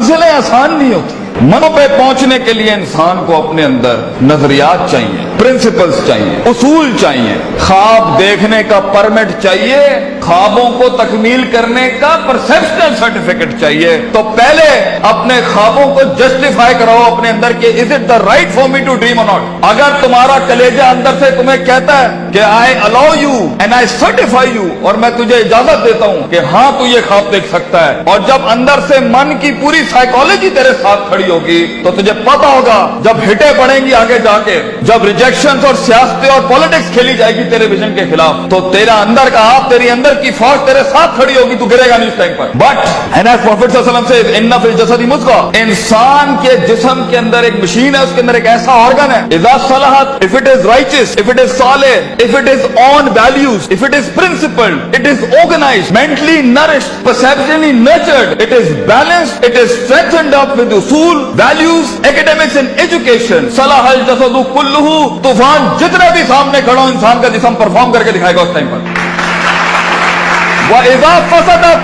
मंजिलें आसान नहीं होती। मनों पे पहुंचने के लिए इंसान को अपने अंदर नजरियात चाहिए, प्रिंसिपल्स चाहिए, उसूल चाहिए, ख्वाब देखने का परमिट चाहिए, ख्वाबों को तकमील करने का परसेप्शनल सर्टिफिकेट चाहिए। तो पहले अपने ख्वाबों को जस्टिफाई कराओ अपने अंदर के is it the right for me to dream or not. अगर तुम्हारा कलेजा अंदर से तुम्हें कहता है कि I allow you and I certify you, और मैं तुझे इजाजत देता हूं कि हाँ तू ये ख्वाब देख सकता है, और जब अंदर से मन की पूरी साइकोलॉजी तेरे साथ खड़ी होगी तो तुझे पता होगा जब हिटे पड़ेंगी आगे जाके, जब रिजेक्शंस और सियासत और पॉलिटिक्स खेली जाएगी तेरे विजन के खिलाफ, तो तेरा अंदर का आप, तेरी अंदर की फौज तेरे साथ खड़ी होगी, तू गिरेगा नहीं उस टाइम पर। बट एंड एज प्रॉफिट सल्लल्लाहु अलैहि वसल्लम से इन्ना फिल जसदी मुज़गा, इंसान के जिस्म के अंदर एक मशीन है, उसके अंदर एक ऐसा ऑर्गन है, इज़ा सलहत, if it is righteous, if it is सालिह, if it is on values, if it is principled, it is organized, mentally nourished, perceptionally nurtured, it is balanced, it is strengthened up with उसूल, values, academics and education, सलाहल जसदु कुल्लुहु, तूफान जितना भी सामने खड़ा हो इंसान का जिस्म परफॉर्म करके दिखाएगा उस टाइम पर। وَإِذَا فَسَدَتْ,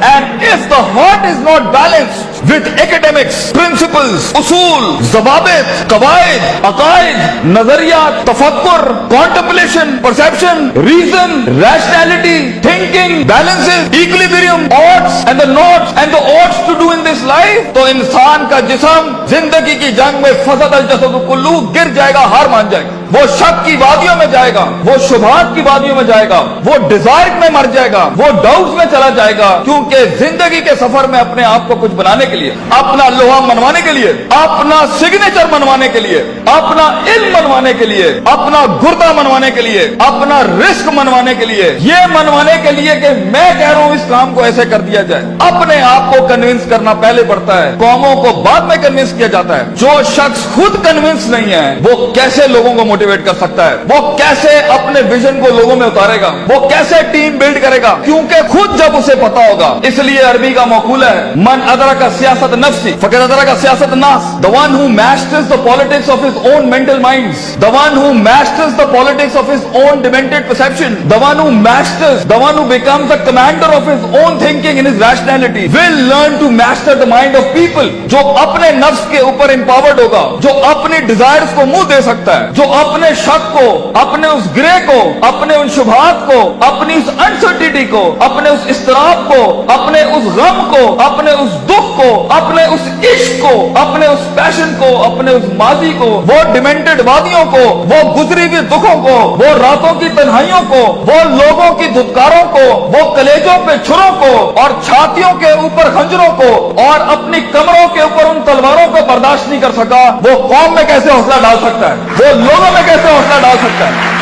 and if the heart is not balanced with academics, principles, usul, ज़वाबित, क़वाइद, अक़ाइद, नज़रियात, तफ़क्कुर, contemplation, perception, reason, rationality, thinking, balances, equilibrium, odds and the nots and the odds to do in this life, तो इंसान का जिस्म जिंदगी की जंग में फसद अल जसदु कुल्लू गिर जाएगा, हार मान जाएगा, वो शक की वादियों में जाएगा, वो शुबहात की वादियों में जाएगा, वो डिजायर में मर जाएगा, वो डाउट्स में चला जाएगा, क्योंकि जिंदगी के सफर में अपने आप को कुछ बनाने के लिए, अपना लोहा मनवाने के लिए, अपना सिग्नेचर मनवाने के लिए, अपना इल्म मनवाने के लिए, अपना गुर्दा मनवाने के लिए, अपना रिस्क मनवाने के लिए, ये मनवाने के लिए कि मैं कह रहा हूं इस काम को ऐसे कर दिया जाए, अपने आप को कन्विंस करना पहले पड़ता है, कौमों को बाद में कन्विंस किया जाता है। जो शख्स खुद कन्विंस नहीं है वो कैसे लोगों को मोटिवेट कर सकता है, वो कैसे अपने विजन को लोगों में उतारेगा, वो कैसे टीम बिल्ड करेगा, क्योंकि खुद जब उसे पता होगा। इसलिए अरबी का मकूला है, मन अदरका सियासत नफ्सी फक़द अदरका सियासत नास, the one who masters the politics of his own mental minds, the one who masters the politics of his own demented perception, the one who masters, the one who becomes the commander of his own thinking in his rationality will learn to master the mind of people. जो अपने नफ्स के ऊपर empowered होगा, जो अपनी desires को मुंह दे सकता है, जो अपने शक को, अपने उस ग्रे को, अपने उन शुबहात को, अपनी उस अनसर्टिनिटी को, अपने उस इस्तराब को, अपने उस गम को, अपने उस दुख को, अपने उस इश्क को, अपने उस पैशन को, अपने उस माजी को, वो डिमेंटेड वादियों को, वो गुजरी हुई दुखों को, वो रातों की तन्हाइयों को, वो लोगों की धुतकारों को, वो कलेजों पे छुरों को और छातियों के ऊपर खंजरों को और अपनी कमरों के ऊपर उन तलवारों को बर्दाश्त नहीं कर सका, वो कौम में कैसे हौसला डाल सकता है, वो लोगों में कैसे हौसला डाल सकता है?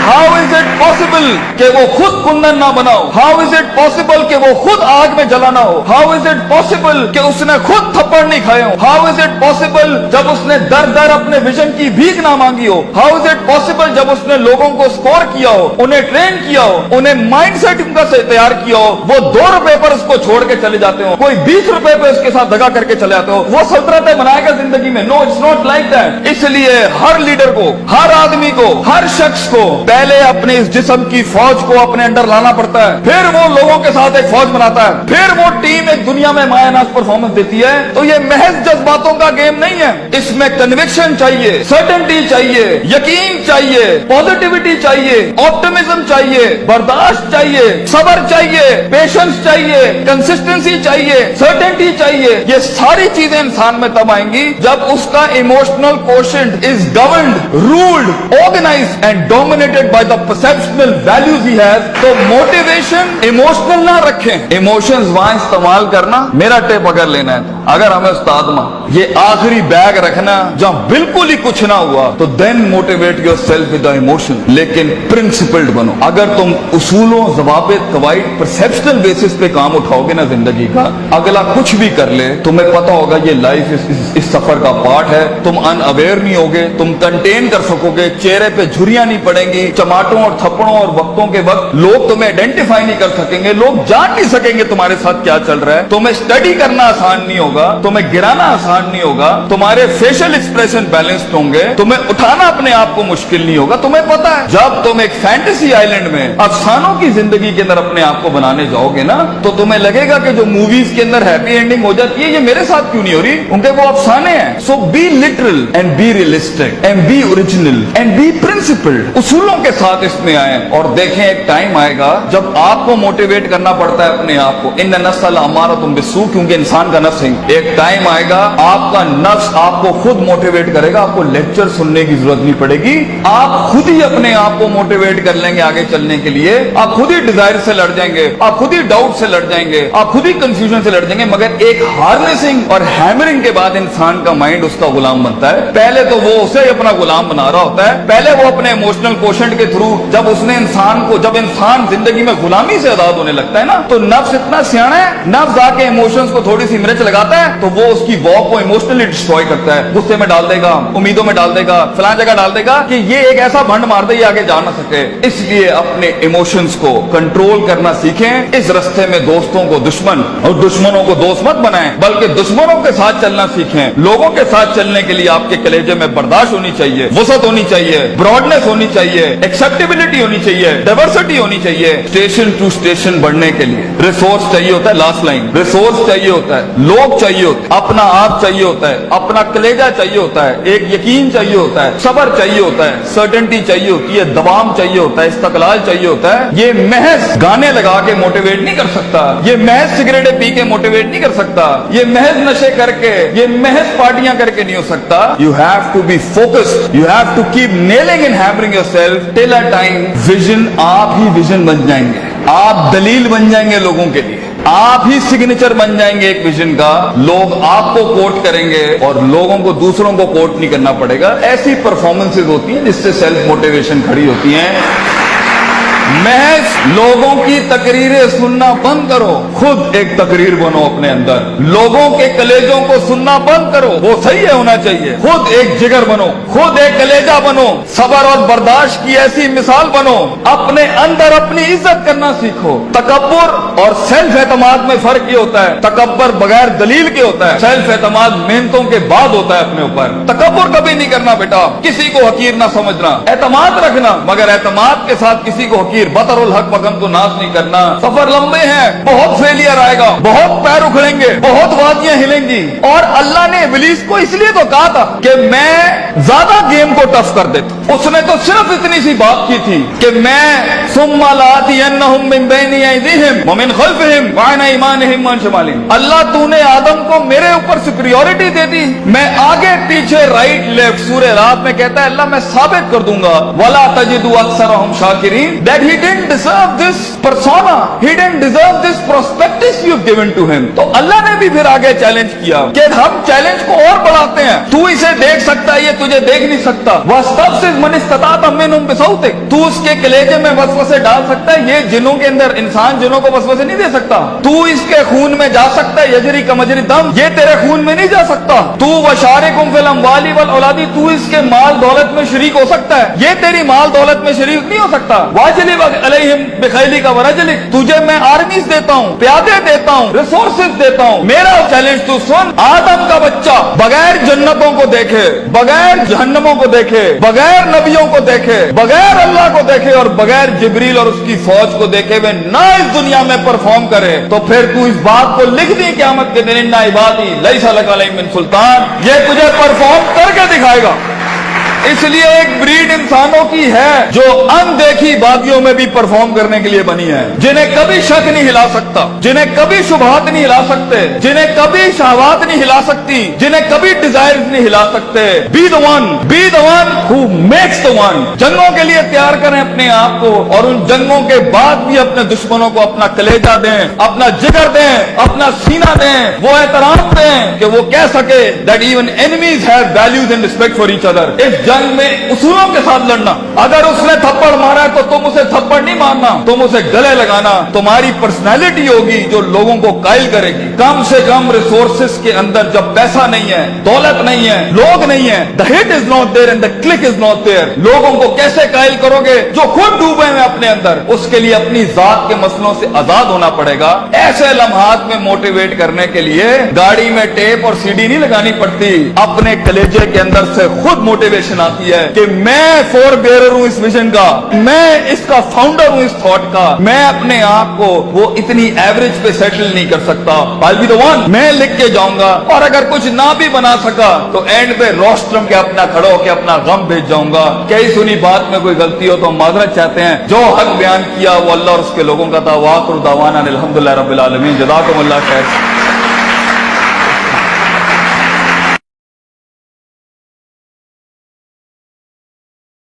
हाउ इज इट पॉसिबल कि वो खुद कुंदन ना बनाओ? हाउ इज इट पॉसिबल कि वो खुद आग में जलाना हो? हाउ इज इट पॉसिबल कि उसने खुद थप्पड़ नहीं खाए हो? हाउ इज इट पॉसिबल जब उसने दर दर अपने विजन की भीख ना मांगी हो? हाउ इज इट पॉसिबल जब उसने लोगों को स्कोर किया हो, उन्हें ट्रेन किया हो, उन्हें माइंड सेट उनका से तैयार किया हो, वो 2 रुपए पर उसको छोड़ के चले जाते हो, कोई 20 रुपए पे उसके साथ दगा करके चले जाते हो, वो सल्तनतें बनाएगा जिंदगी में? No, it's not like that. इसलिए हर लीडर को, हर आदमी को, हर शख्स को पहले अपने इस जिस्म की फौज को अपने अंदर लाना पड़ता है, फिर वो लोगों के साथ एक फौज बनाता है, फिर वो टीम एक दुनिया में मायानाज परफॉर्मेंस देती है। तो ये महज जज्बातों का गेम नहीं है, इसमें कन्विक्शन चाहिए, सर्टेनिटी चाहिए, यकीन चाहिए, पॉजिटिविटी चाहिए, ऑप्टिमिज्म चाहिए, बर्दाश्त चाहिए, सब्र चाहिए, पेशेंस चाहिए, कंसिस्टेंसी चाहिए, सर्टेनिटी चाहिए। ये सारी चीजें इंसान में तब आएंगी जब उसका emotional quotient is governed, ruled, organized and dominated by the perceptual values he has. तो मोटिवेशन इमोशनल ना रखें, इमोशंस वहां इस्तेमाल करना। मेरा टिप अगर लेना है, अगर हमें उस्ताद मां ये आखिरी बैग रखना जहां बिल्कुल ही कुछ ना हुआ, तो then motivate yourself with the emotion, लेकिन प्रिंसिपल्ड बनो। अगर तुम उसूलों, ज़वाबित, क़वाइद, परसेप्शनल बेसिस पे काम उठाओगे ना जिंदगी का, अगला कुछ भी कर ले, तुम्हें पता होगा ये लाइफ इस इस सफर का पार्ट है। तुम अनअवेयर नहीं होगे, तुम कंटेन कर सकोगे, चेहरे पे झुर्रियां नहीं पड़ेंगी, चमाटों और थप्पड़ों और वक्तों के वक्त लोग तुम्हें आइडेंटिफाई नहीं कर सकेंगे, लोग जान नहीं सकेंगे तुम्हारे साथ क्या चल रहा है। तुम्हें स्टडी करना आसान नहीं होगा, तुम्हें गिराना आसान नहीं होगा, तुम्हारे फेशियल एक्सप्रेशन बैलेंस्ड होंगे, तुम्हें उठाना अपने आप को मुश्किल नहीं होगा। तुम्हें पता है जब तुम एक फैंटेसी आइलैंड में अफसानों की जिंदगी के अंदर अपने आप को बनाने जाओगे ना, तो तुम्हें लगेगा कि जो मूवीज के अंदर हैप्पी एंडिंग हो जाती है, ये मेरे साथ क्यों नहीं हो रही, उनके वो अफसाने हैं। So be literal and be realistic and be original and be principled. उसूलों के साथ इसमें आए और देखें एक टाइम आएगा जब आपको मोटिवेट करना पड़ता है अपने आप को। इन नस्ल हमारा तुम बिस्सू, क्योंकि इंसान का नफ्स है। एक टाइम आएगा आपका नफ्स आपको खुद मोटिवेट करेगा, आपको लेक्चर सुनने की जरूरत नहीं पड़ेगी, आप खुद ही अपने आप को मोटिवेट कर लेंगे आगे चलने के लिए। आप खुद ही डिजायर से लड़ जाएंगे, आप खुद ही डाउट से लड़ जाएंगे, आप खुद ही कंफ्यूजन से लड़ जाएंगे। मगर एक हार्नेसिंग और हैमरिंग के बाद इंसान का माइंड उसका गुलाम बनता है। पहले तो वो उसे अपना गुलाम बना रहा होता है, पहले वो अपने इमोशनल कोशेंट के थ्रू जब इंसान जिंदगी में गुलामी से आजाद होने लगता है ना, तो नफ्स इतना सियाना है, नफ्स आके इमोशंस को थोड़ी सी मिर्च लगाता है तो वो उसकी वॉक को इमोशनली डिस्ट्रॉय करता है, गुस्से में डाल देगा, उम्मीदों में डाल देगा, फलां जगह डाल देगा कि ये एक ऐसा भंड मार दे ये आगे जा ना सके। इसलिए अपने इमोशंस को कंट्रोल करना सीखें। इस रास्ते में दोस्तों को दुश्मन और दुश्मनों को दोस्त मत बनाएं, बल्कि दुश्मनों के साथ चलना सीखें। लोगों के साथ चलने के लिए आपके कलेजे में बर्दाश्त होनी चाहिए, वसअत होनी चाहिए, ब्रॉडनेस होनी चाहिए, एक्सेप्टेबिलिटी होनी चाहिए, डाइवर्सिटी होनी चाहिए। स्टेशन टू स्टेशन बढ़ने के लिए रिसोर्स चाहिए होता है, लास्ट लाइन, रिसोर्स चाहिए होता है, लोग चाहिए होते हैं, अपना आप चाहिए होता है, अपना कलेजा चाहिए होता है, एक यकीन चाहिए होता है, सब्र चाहिए होता है, सर्टेनिटी चाहिए होती है, दबाम चाहिए होता है, इस्तकलाल चाहिए होता है। ये महज गाने लगा के मोटिवेट नहीं कर सकता, ये महज सिगरेटें पी के मोटिवेट नहीं कर सकता, ये महज नशे करके, ये महज पार्टियां करके नहीं हो सकता। You have to be focused, you have to keep nailing and hammering yourself till a time vision, आप ही विजन बन जाएंगे, आप दलील बन जाएंगे लोगों के लिए, आप ही सिग्नेचर बन जाएंगे एक विजन का। लोग आपको कोट करेंगे और लोगों को दूसरों को कोट नहीं करना पड़ेगा। ऐसी परफॉर्मेंसेज होती हैं जिससे सेल्फ मोटिवेशन खड़ी होती है। महज लोगों की तकरीरें सुनना बंद करो, खुद एक तकरीर बनो अपने अंदर। लोगों के कलेजों को सुनना बंद करो, वो सही है होना चाहिए। खुद एक जिगर बनो, खुद एक कलेजा बनो, सब्र और बर्दाश्त की ऐसी मिसाल बनो। अपने अंदर अपनी इज्जत करना सीखो। तकब्बुर और सेल्फ एतमाद में फर्क ये होता है, तकब्बुर बगैर दलील के होता है, सेल्फ एतमाद मेहनतों के बाद होता है अपने ऊपर। तकब्बुर कभी नहीं करना बेटा, किसी को हकीर ना समझना, एतमाद रखना, मगर एतमाद के साथ किसी को बतरुल हक पगम को नाश नहीं करना। सफर लंबे हैं, बहुत फेलियर आएगा, बहुत पैर उखड़ेंगे, बहुत वादियां हिलेंगी। और अल्लाह ने इब्लीस को इसलिए तो कहा था कि मैं ज्यादा गेम को टफ कर देता। उसने तो सिर्फ इतनी सी बात की थी कि मैं सुम्मा लातियन्नहुम मिन बैनि अयदीहिम व मिन खल्फिहिम व अन अयमानिहिम व अन शमालिहिम। अल्लाह तूने आदम को मेरे ऊपर सुपीरियरिटी दे दी, मैं आगे पीछे राइट लेफ्ट। सूरह रात में कहता है अल्लाह मैं साबित कर दूंगा, वला तजिदु अक्सरहुम शाकिरीन, that he didn't deserve this persona, he didn't deserve this prospectus you've given to him। तो अल्लाह ने भी फिर आगे चैलेंज किया कि हम चैलेंज को और बढ़ाते हैं, तू इसे देख सकता है, ये तुझे देख नहीं सकता। वस्तफ्सिज़ मन इस्तताअ मिनहुम बिसौतिक, तू उसके कलेजे में वसवसे डाल सकता है, ये जिनों के अंदर, इंसान जिनों को वसवसे नहीं दे सकता। तू इसके खून में जा सकता है, यजरी का मजरी दम, ये तेरे खून में नहीं जा सकता। तू वशारिकुम फिल अमवाली वल औलादी, तू इसके माल दौलत में शरीक हो सकता है, ये तेरी माल दौलत में शरीक नहीं हो सकता। वाजिल अलैहिम बिखैली का वरजलिक, तुझे मैं आर्मीज देता हूँ, प्यादे देता हूँ, रिसोर्सेज देता हूँ। मेरा चैलेंज तू सुन, आदम का बच्चा बगैर जन्नतों को देखे, बगैर जहन्नमों को देखे, बगैर नबियों को देखे, बगैर अल्लाह को देखे और बगैर जिब्रील और उसकी फौज को देखे हुए ना इस दुनिया में परफॉर्म करे, तो फिर तू इस बात को लिख दी क़यामत के दिन, इन्ना इबादी लैसा लक अलैहिम मिन सुल्तान, ये तुझे परफॉर्म करके दिखाएगा। इसलिए एक ब्रीड इंसानों की है जो अनदेखी वादियों में भी परफॉर्म करने के लिए बनी है, जिन्हें कभी शक नहीं हिला सकता, जिन्हें कभी शुबहात नहीं हिला सकते, जिन्हें कभी शहवात नहीं हिला सकती, जिन्हें कभी डिजायर नहीं हिला सकते। Be the one who makes the one. जंगों के लिए तैयार करें अपने आप को, और उन जंगों के बाद भी अपने दुश्मनों को अपना कलेजा दें, अपना जिगर दें, अपना सीना दें, वो एहतराम दें कि वो कह सके that even enemies have values and respect for each other. इस जंग में उसूलों के साथ लड़ना। अगर उसने थप्पड़ मारा है तो तुम उसे थप्पड़ नहीं मारना, तुम उसे गले लगाना। तुम्हारी पर्सनैलिटी होगी जो लोगों को कायल करेगी। कम से कम रिसोर्सेस के अंदर जब पैसा नहीं है, दौलत नहीं है, लोग नहीं है, the hit is not there and the click is not there, लोगों को कैसे कायल करोगे जो खुद डूबे हैं अपने अंदर? उसके लिए अपनी जात के मसलों से आजाद होना पड़ेगा। ऐसे लम्हात में मोटिवेट करने के लिए गाड़ी में टेप और सीडी नहीं लगानी पड़ती, अपने कलेजे के अंदर से खुद मोटिवेशन आती है कि मैं फोर बेयरर हूं इस विजन का, मैं इसका फाउंडर हूं इस थॉट का। मैं अपने आप को वो इतनी एवरेज पे सेटल नहीं कर सकता, I'll be the one, मैं लिख के जाऊंगा। और अगर कुछ ना भी बना सका तो एंड पे रोस्ट्रम के अपना खड़ो के अपना गम भेज जाऊंगा। कई सुनी बात में कोई गलती हो तो माजरत चाहते हैं। जो हक बयान किया वो अल्लाह और उसके लोगों का था। वाखिर दावाना अनिल हम्दुलिल्लाहि रब्बिल आलमीन। जज़ाकुमुल्लाह खैर।